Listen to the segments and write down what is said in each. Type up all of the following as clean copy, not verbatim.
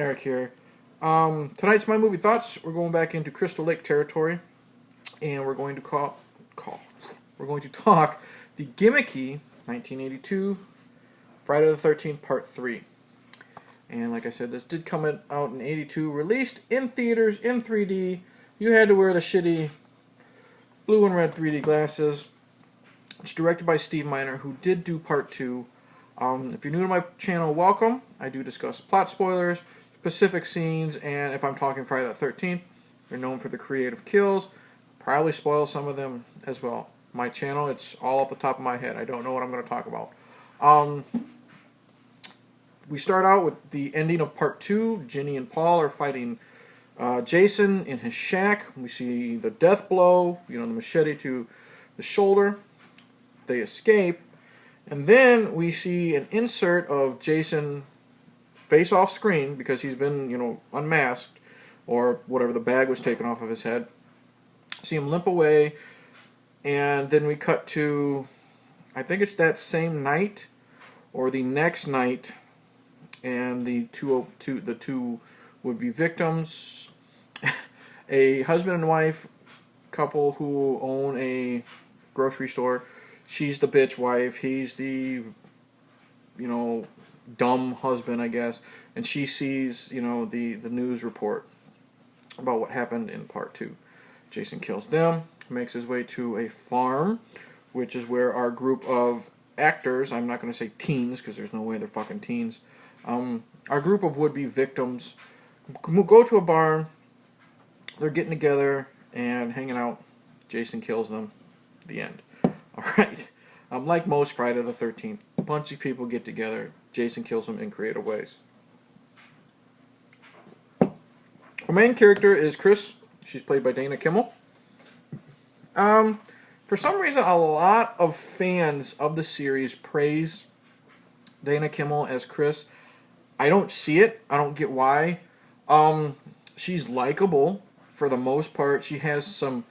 Eric here. Tonight's my movie thoughts. We're going back into Crystal Lake territory, and we're going to We're going to talk the gimmicky 1982 Friday the 13th Part 3. And like I said, this did come out in '82, released in theaters in 3D. You had to wear the shitty blue and red 3D glasses. It's directed by Steve Miner, who did do Part 2. If you're new to my channel, welcome. I do discuss plot spoilers, specific scenes, and if I'm talking Friday the 13th, they're known for the creative kills. Probably spoil some of them as well. My channel, it's all off the top of my head. I don't know what I'm going to talk about. We start out with the ending of Part 2. Ginny and Paul are fighting Jason in his shack. We see the death blow, the machete to the shoulder. They escape. And then we see an insert of Jason face off screen because he's been, unmasked or whatever, the bag was taken off of his head. See him limp away, and then we cut to, I think it's that same night or the next night, and the two would be victims, a husband and wife couple who own a grocery store. She's the bitch wife. He's the, dumb husband, I guess. And she sees, the news report about what happened in Part 2. Jason kills them, makes his way to a farm, which is where our group of actors, I'm not going to say teens, because there's no way they're fucking teens, our group of would-be victims go to a barn. They're getting together and hanging out. Jason kills them. The end. Alright, like most Friday the 13th, a bunch of people get together. Jason kills them in creative ways. Our main character is Chris. She's played by Dana Kimmell. For some reason, a lot of fans of the series praise Dana Kimmell as Chris. I don't see it. I don't get why. She's likable for the most part. She has some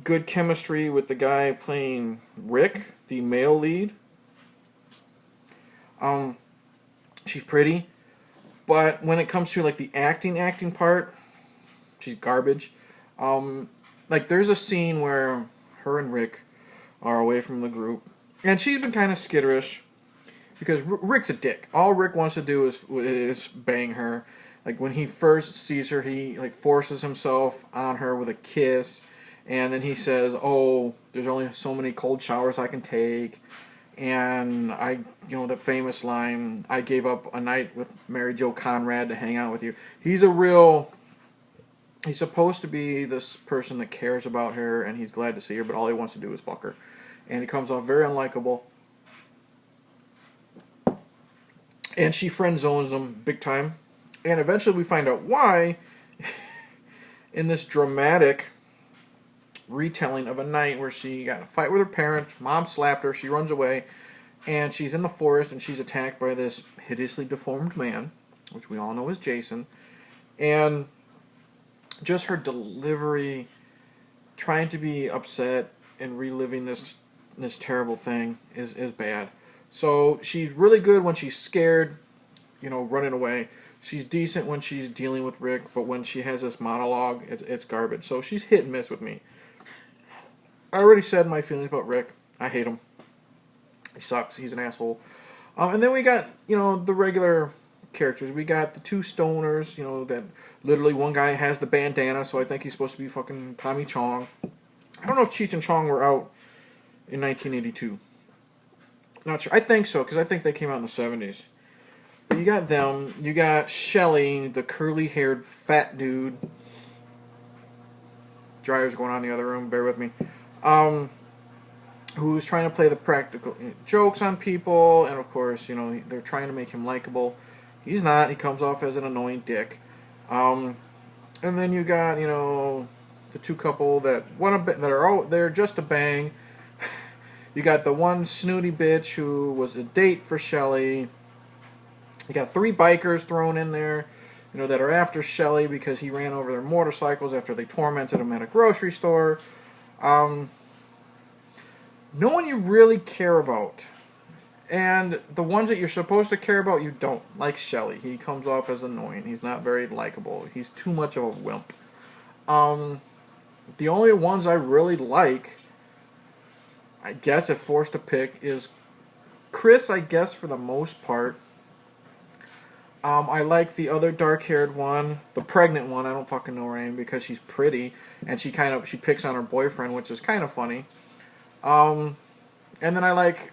good chemistry with the guy playing Rick, the male lead. She's pretty, but when it comes to the acting part, she's garbage. There's a scene where her and Rick are away from the group, and she's been kind of skitterish because Rick's a dick. All Rick wants to do is bang her. When he first sees her, he forces himself on her with a kiss. And then he says, "Oh, there's only so many cold showers I can take." And the famous line, "I gave up a night with Mary Jo Conrad to hang out with you." He's supposed to be this person that cares about her and he's glad to see her, but all he wants to do is fuck her. And he comes off very unlikable. And she friend zones him big time. And eventually we find out why in this dramatic retelling of a night where she got in a fight with her parents, mom slapped her, she runs away, and she's in the forest and she's attacked by this hideously deformed man, which we all know is Jason. And just her delivery, trying to be upset and reliving this terrible thing is bad. So she's really good when she's scared, running away. She's decent when she's dealing with Rick, but when she has this monologue, it's garbage. So she's hit and miss with me. I already said my feelings about Rick. I hate him. He sucks. He's an asshole. And then we got, the regular characters. We got the two stoners, that literally one guy has the bandana, so I think he's supposed to be fucking Tommy Chong. I don't know if Cheech and Chong were out in 1982. Not sure. I think so, because I think they came out in the 70s. But you got them. You got Shelly, the curly-haired fat dude. Dryer's going on in the other room. Bear with me. Who's trying to play the practical jokes on people, and of course, they're trying to make him likable. He's not. He comes off as an annoying dick. And then you got, the two couple that they're just a bang. You got the one snooty bitch who was a date for Shelly. You got three bikers thrown in there, that are after Shelly because he ran over their motorcycles after they tormented him at a grocery store. No one you really care about. And the ones that you're supposed to care about, you don't. Like Shelly. He comes off as annoying. He's not very likable. He's too much of a wimp. The only ones I really like, I guess if forced to pick, is Chris, I guess, for the most part. I like the other dark-haired one, the pregnant one. I don't fucking know her name because she's pretty, and she picks on her boyfriend, which is kind of funny. And then I like,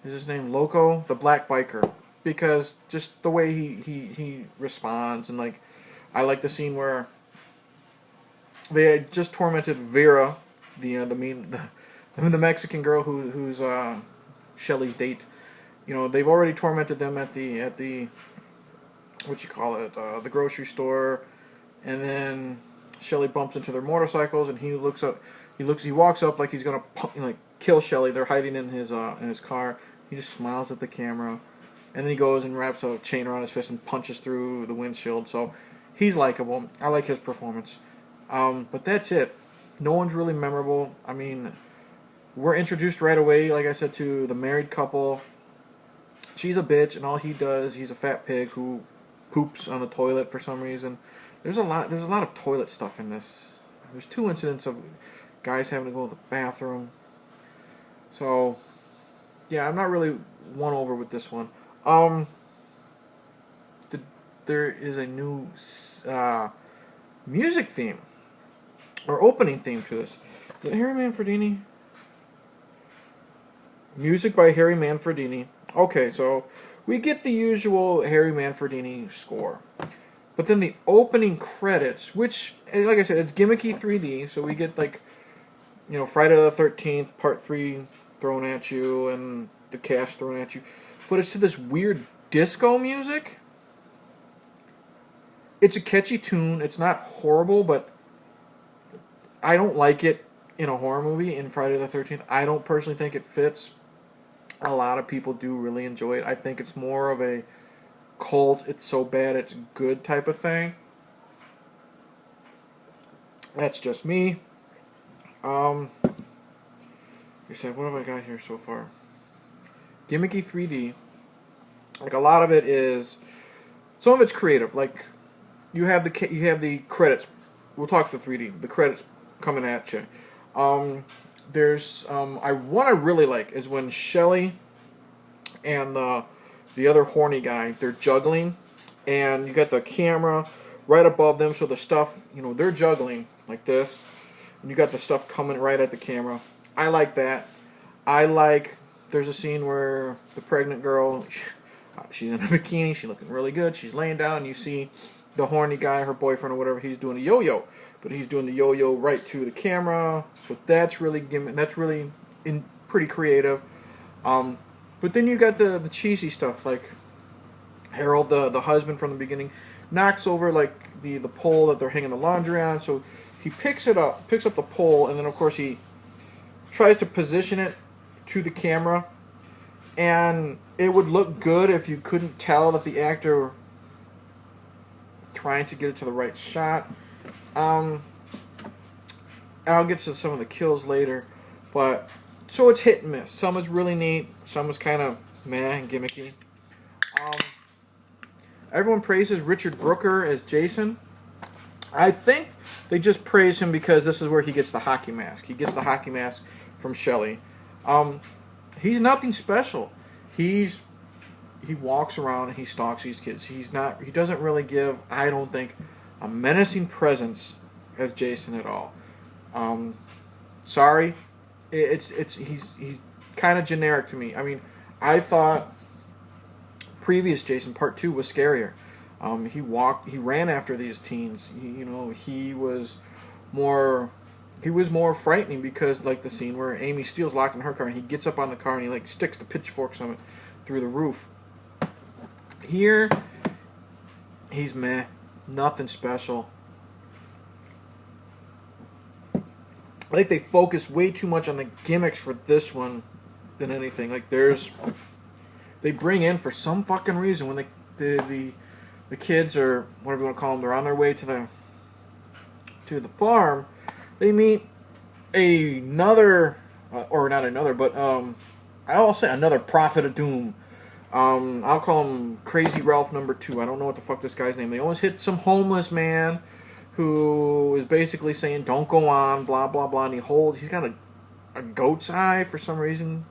is his name Loco, the black biker, because just the way he responds, and like, I like the scene where they had just tormented Vera, the Mexican girl who's Shelly's date. You know, they've already tormented them at the what you call it, the grocery store, and then Shelly bumps into their motorcycles, and he walks up like he's gonna kill Shelly. They're hiding in his car. He just smiles at the camera, and then he goes and wraps a chain around his fist and punches through the windshield. So he's likable. I like his performance. But that's it. No one's really memorable. I mean, we're introduced right away, like I said, to the married couple. She's a bitch, and all he does, he's a fat pig who poops on the toilet for some reason. There's a lot of toilet stuff in this. There's 2 incidents of guys having to go to the bathroom. So, yeah, I'm not really won over with this one. There is a new music theme, or opening theme to this. Is it Harry Manfredini? Music by Harry Manfredini. Okay, so we get the usual Harry Manfredini score. But then the opening credits, which, like I said, it's gimmicky 3D, so we get, like, you know, Friday the 13th, Part 3 thrown at you, and the cast thrown at you. But it's to this weird disco music. It's a catchy tune. It's not horrible, but I don't like it in a horror movie in Friday the 13th. I don't personally think it fits. A lot of people do really enjoy it. I think it's more of a cult, it's so bad it's good type of thing. That's just me. I said, what have I got here so far? Gimmicky 3D. Like, a lot of it is, some of it's creative. Like, you have the credits. We'll talk the 3D. The credits coming at you. There's one I really like is when Shelly and the other horny guy, they're juggling, and you got the camera right above them, so the stuff, you know, they're juggling like this, and you got the stuff coming right at the camera. I like that. There's a scene where the pregnant girl, she's in a bikini, she's looking really good, she's laying down, and you see the horny guy, her boyfriend or whatever, he's doing a yo-yo. But he's doing the yo-yo right to the camera, so that's really pretty creative. But then you got the cheesy stuff, like Harold, the husband from the beginning, knocks over like the pole that they're hanging the laundry on. So he picks up the pole, and then of course he tries to position it to the camera, and it would look good if you couldn't tell that the actor trying to get it to the right shot. I'll get to some of the kills later, but so it's hit and miss. Some is really neat, some is kind of meh and gimmicky. Everyone praises Richard Brooker as Jason. I think they just praise him because this is where he gets the hockey mask. He gets the hockey mask from Shelly. He's nothing special. He walks around and he stalks these kids. He doesn't really give, I don't think, a menacing presence as Jason at all. Sorry, he's kind of generic to me. I mean, I thought previous Jason Part 2 was scarier. He ran after these teens. He was more frightening because, like the scene where Amy Steele's locked in her car and he gets up on the car and he like sticks the pitchforks on it through the roof. Here, he's meh. Nothing special. I think they focus way too much on the gimmicks for this one than anything. Like they bring in for some fucking reason when the kids, or whatever you want to call them, they're on their way to the farm. They meet I'll say another prophet of doom. I'll call him Crazy Ralph number 2. I don't know what the fuck this guy's name. They always hit some homeless man who is basically saying, "Don't go on," blah blah blah. And he's got a goat's eye for some reason.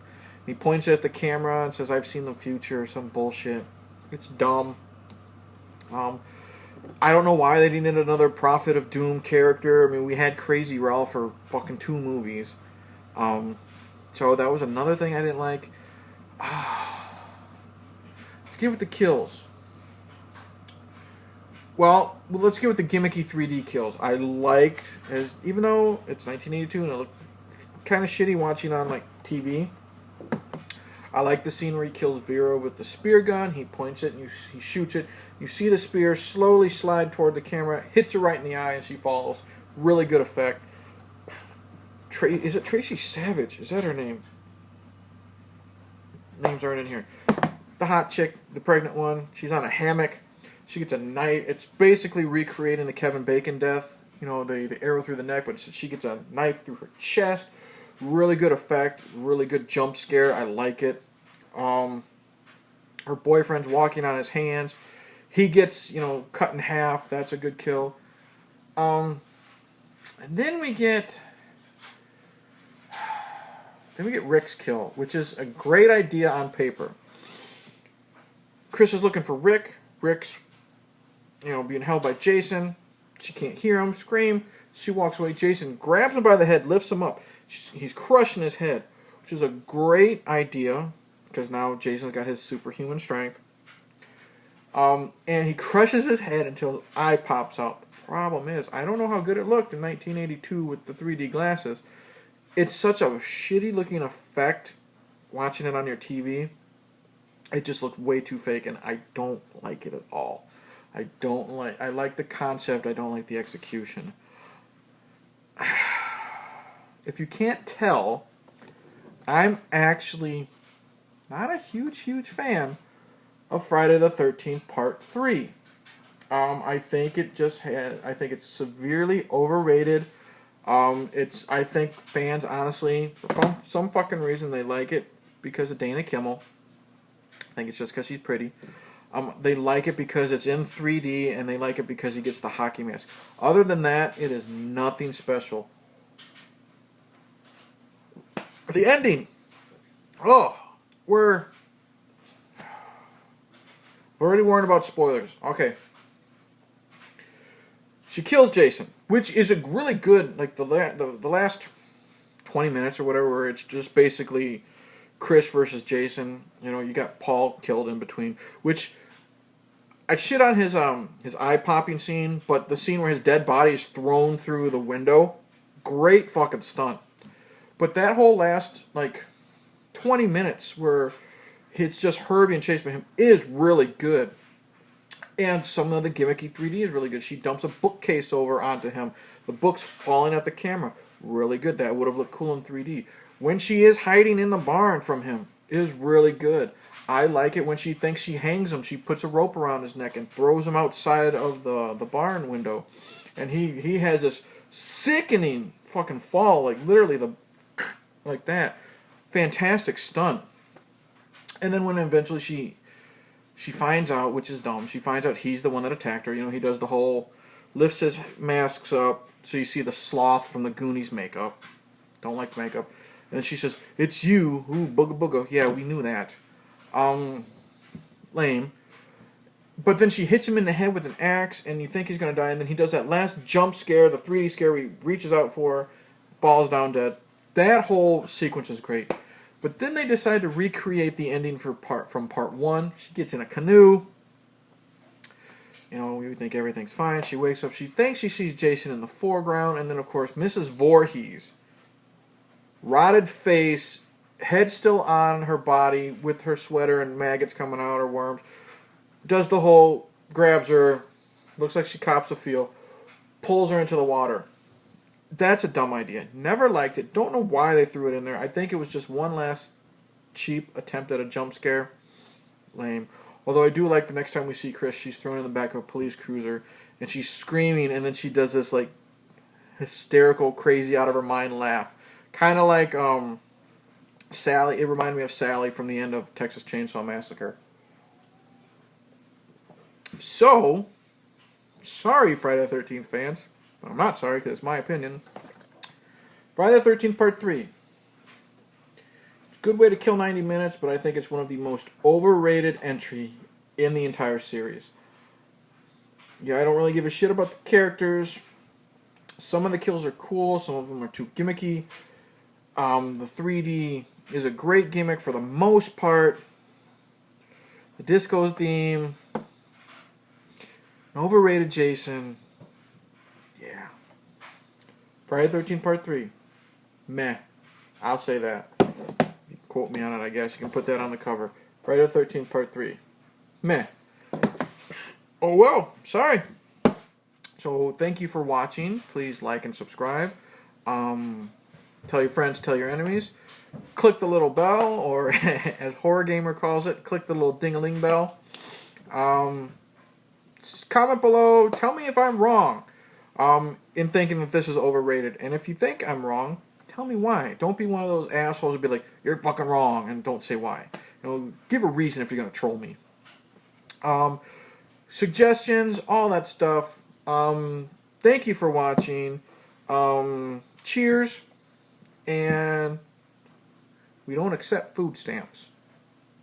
He points it at the camera and says, "I've seen the future," or some bullshit. It's dumb. I don't know why they needed another Prophet of Doom character. I mean, we had Crazy Ralph for fucking 2 movies. So that was another thing I didn't like. Let's get with the kills. Well, let's get with the gimmicky 3D kills. I liked, even though it's 1982 and it looked kind of shitty watching on like TV. I like the scene where he kills Vera with the spear gun. He points it and he shoots it. You see the spear slowly slide toward the camera, hits her right in the eye, and she falls. Really good effect. Is it Tracy Savage? Is that her name? Names aren't in here. The hot chick, the pregnant one. She's on a hammock. She gets a knife. It's basically recreating the Kevin Bacon death. You know, the arrow through the neck, but she gets a knife through her chest. Really good effect. Really good jump scare. I like it. Her boyfriend's walking on his hands. He gets, cut in half. That's a good kill. And then we get Rick's kill, which is a great idea on paper. Chris is looking for Rick. Rick's, being held by Jason. She can't hear him scream. She walks away. Jason grabs him by the head, lifts him up. He's crushing his head, which is a great idea because now Jason's got his superhuman strength. And he crushes his head until his eye pops out. The problem is, I don't know how good it looked in 1982 with the 3D glasses. It's such a shitty looking effect watching it on your TV. It just looked way too fake, and I don't like it at all. I like the concept, I don't like the execution. If you can't tell, I'm actually not a huge fan of Friday the 13th Part 3. I think it's severely overrated. I think fans, honestly, for some fucking reason, they like it because of Dana Kimmell. I think it's just because she's pretty. They like it because it's in 3D, and they like it because he gets the hockey mask. Other than that, it is nothing special. The ending. We're already warned about spoilers. Okay. She kills Jason, which is a really good, like the last 20 minutes or whatever, where it's just basically Chris versus Jason. You got Paul killed in between, which I shit on his eye popping scene, but the scene where his dead body is thrown through the window, great fucking stunt. But that whole last 20 minutes where it's just her being chased by him is really good. And some of the gimmicky 3D is really good. She dumps a bookcase over onto him. The book's falling at the camera. Really good. That would have looked cool in 3D. When she is hiding in the barn from him is really good. I like it when she thinks she hangs him. She puts a rope around his neck and throws him outside of the barn window. And he has this sickening fucking fall. Literally like that. Fantastic stunt. And then when eventually she finds out, which is dumb, she finds out he's the one that attacked her. He does the whole, lifts his masks up, so you see the sloth from the Goonies makeup. Don't like the makeup. And then she says, "It's you." Ooh, booga booga. Yeah, we knew that. Lame. But then she hits him in the head with an axe, and you think he's going to die, and then he does that last jump scare, the 3D scare where he reaches out for her, falls down dead. That whole sequence is great. But then they decide to recreate the ending from part 1. She gets in a canoe. We think everything's fine. She wakes up. She thinks she sees Jason in the foreground. And then, of course, Mrs. Voorhees. Rotted face. Head still on her body with her sweater and maggots coming out or worms. Does the whole, grabs her. Looks like she cops a feel. Pulls her into the water. That's a dumb idea. Never liked it. Don't know why they threw it in there. I think it was just one last cheap attempt at a jump scare. Lame. Although I do like the next time we see Chris, she's thrown in the back of a police cruiser, and she's screaming, and then she does this, hysterical, crazy, out of her mind laugh. Kind of like Sally, it reminded me of Sally from the end of Texas Chainsaw Massacre. So, sorry, Friday the 13th fans. But I'm not sorry, because it's my opinion. Friday the 13th Part 3. It's a good way to kill 90 minutes, but I think it's one of the most overrated entry in the entire series. Yeah, I don't really give a shit about the characters. Some of the kills are cool, some of them are too gimmicky. The 3D is a great gimmick for the most part. The disco theme. An overrated Jason. Yeah. Friday the 13th Part 3. Meh. I'll say that. You quote me on it, I guess. You can put that on the cover. Friday the 13th Part 3. Meh. Oh well. Sorry. So thank you for watching. Please like and subscribe. Tell your friends, tell your enemies. Click the little bell, or as Horror Gamer calls it, click the little ding-a-ling bell. Comment below. Tell me if I'm wrong in thinking that this is overrated. And if you think I'm wrong, tell me why. Don't be one of those assholes who be like, you're fucking wrong, and don't say why. Give a reason if you're going to troll me. Suggestions, all that stuff. Thank you for watching. Cheers. And we don't accept food stamps.